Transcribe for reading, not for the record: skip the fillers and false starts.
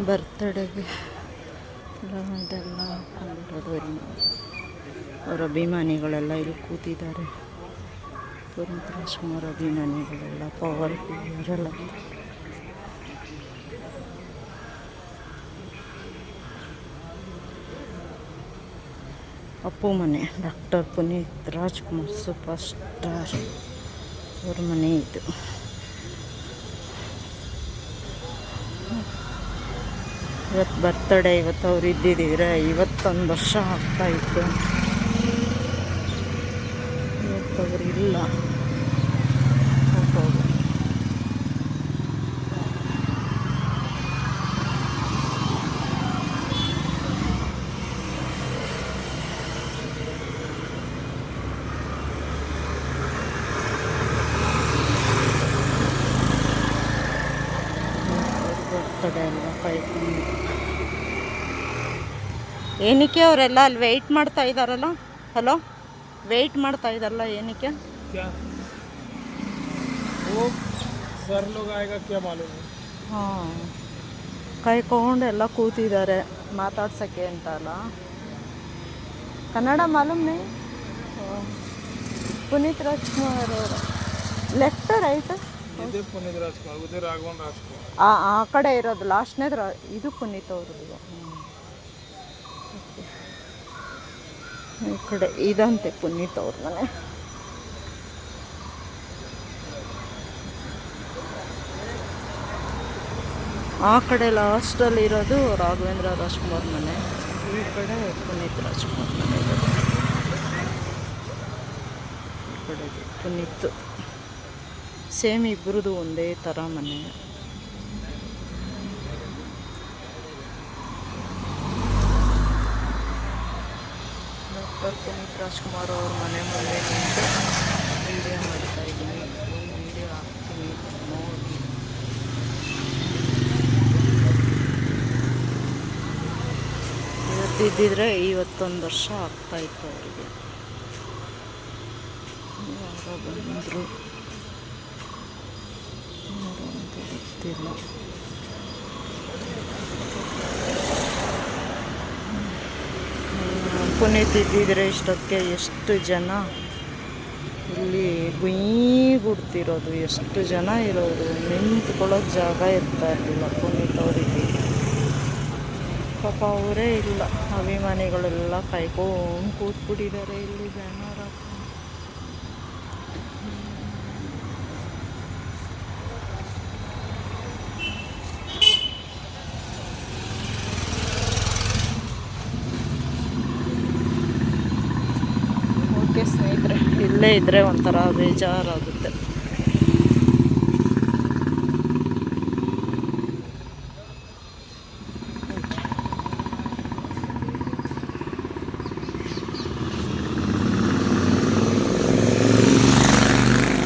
ಬರ್ತ್ಡೇಗೆ ಇದೆಲ್ಲ ಹಾಕೊಂಡಿರೋದು. ಅವರ ಅಭಿಮಾನಿಗಳೆಲ್ಲ ಇಲ್ಲಿ ಕೂತಿದ್ದಾರೆ. ಪುನೀತ್ ರಾಜ್ಕುಮಾರ್ ಅಭಿಮಾನಿಗಳೆಲ್ಲ ಪವರ್ ಅವರೆಲ್ಲ ಅಪ್ಪು ಮನೆ. Doctor Puneeth Rajkumar super star ಅವ್ರ ಮನೆ ಇದು. ಇವತ್ತು ಬರ್ತಡೇ. ಇವತ್ತು ಅವ್ರು ಇದ್ದಿದ್ದೀರ 51 ವರ್ಷ ಆಗ್ತಾಯಿತ್ತು. ಇವತ್ತು ಅವರು ಇಲ್ಲ. ಬರ್ತಡೇ ಅಲ್ವಾ ಕಾಯ್ಕೊಂಡು. ಏನಕ್ಕೆ ಅವರೆಲ್ಲ ಅಲ್ಲಿ ವೆಯ್ಟ್ ಮಾಡ್ತಾ ಇದ್ದಾರಲ್ಲ? ಹಲೋ, ವೆಯ್ಟ್ ಮಾಡ್ತಾ ಇದ್ದಾರಲ್ಲ ಏನಕ್ಕೆ? ಹಾಂ, ಕಾಯ್ಕೊಂಡು ಎಲ್ಲ ಕೂತಿದ್ದಾರೆ ಮಾತಾಡ್ಸೋಕ್ಕೆ ಅಂತ ಅಲ್ಲ. ಕನ್ನಡ ಮಾಲೂಮ್ನೇ. ಪುನೀತ್ ರಾಜ್ಕುಮಾರ್ ಅವರು ಲೆಫ್ಟ್ ರೈಟ್ ಪುನೀತ್ ರಾಜ್ಕುಮಾರ್, ಉದಯ್ ರಾಘವನ್ ರಾಜ್ಕುಮಾರ್ ಆ ಕಡೆ ಇರೋದು ಲಾಸ್ಟ್ನೇದು ಇದು ಪುನೀತ್ ಅವ್ರದ್ದು. ಈ ಕಡೆ ಇದಂತೆ ಪುನೀತ್ ಅವ್ರ ಮನೆ. ಆ ಕಡೆ ಲಾಸ್ಟಲ್ಲಿ ಇರೋದು ರಾಘವೇಂದ್ರ ರಾಜ್ಕುಮಾರ್ ಮನೆ. ಈ ಕಡೆ ಪುನೀತ್ ರಾಜ್ಕುಮಾರ್ ಮನೆ ಇರೋದು. ಈ ಕಡೆ ಪುನೀತ್. ಸೇಮ್ ಇಬ್ಬರದು ಒಂದೇ ಥರ ಮನೆ. ಡಾಕ್ಟರ್ ಪುನೀತ್ ರಾಜ್ಕುಮಾರ್ ಅವ್ರ ಮನೆ ಮುಂದೆ ನಿಂತು ವಿಡಿಯೋ ಮಾಡ್ತಾ ಇದ್ದೀನಿ. ವಿಡಿಯೋ ಹಾಕ್ತೀನಿ ನೋಡಿ. ಇವತ್ತಿದ್ದಿದ್ರೆ 51 ವರ್ಷ ಆಗ್ತಾಯಿತ್ತು ಅವರಿಗೆ. ಯಾರೋ ಬಂದರು ಅಂತ ಗೊತ್ತಿಲ್ಲ. ಪುನೀತ್ ಇದ್ದಿದ್ರೆ ಇಷ್ಟಕ್ಕೆ ಎಷ್ಟು ಜನ ಇಲ್ಲಿ ಗುಯ್ ಗುಡ್ತಿರೋದು, ಎಷ್ಟು ಜನ ಇರೋದು. ನಿಂತ್ಕೊಳ್ಳೋಕೆ ಜಾಗ ಇರ್ತಾ ಇರಲಿಲ್ಲ ಪುನೀತ್ ಅವರಿಗೆ. ಪಾಪ ಅವರೇ ಇಲ್ಲ. ಅಭಿಮಾನಿಗಳೆಲ್ಲ ಕಾಯ್ಕೊಂಡು ಕೂತ್ಬಿಟ್ಟಿದ್ದಾರೆ ಇಲ್ಲಿ ಬ್ಯಾನರ್ ಹಾಕಿ. ಓಕೆ ಸ್ನೇಹಿತರೆ, ಇಲ್ಲೇ ಇದ್ದರೆ ಒಂಥರ ಬೇಜಾರಾಗುತ್ತೆ.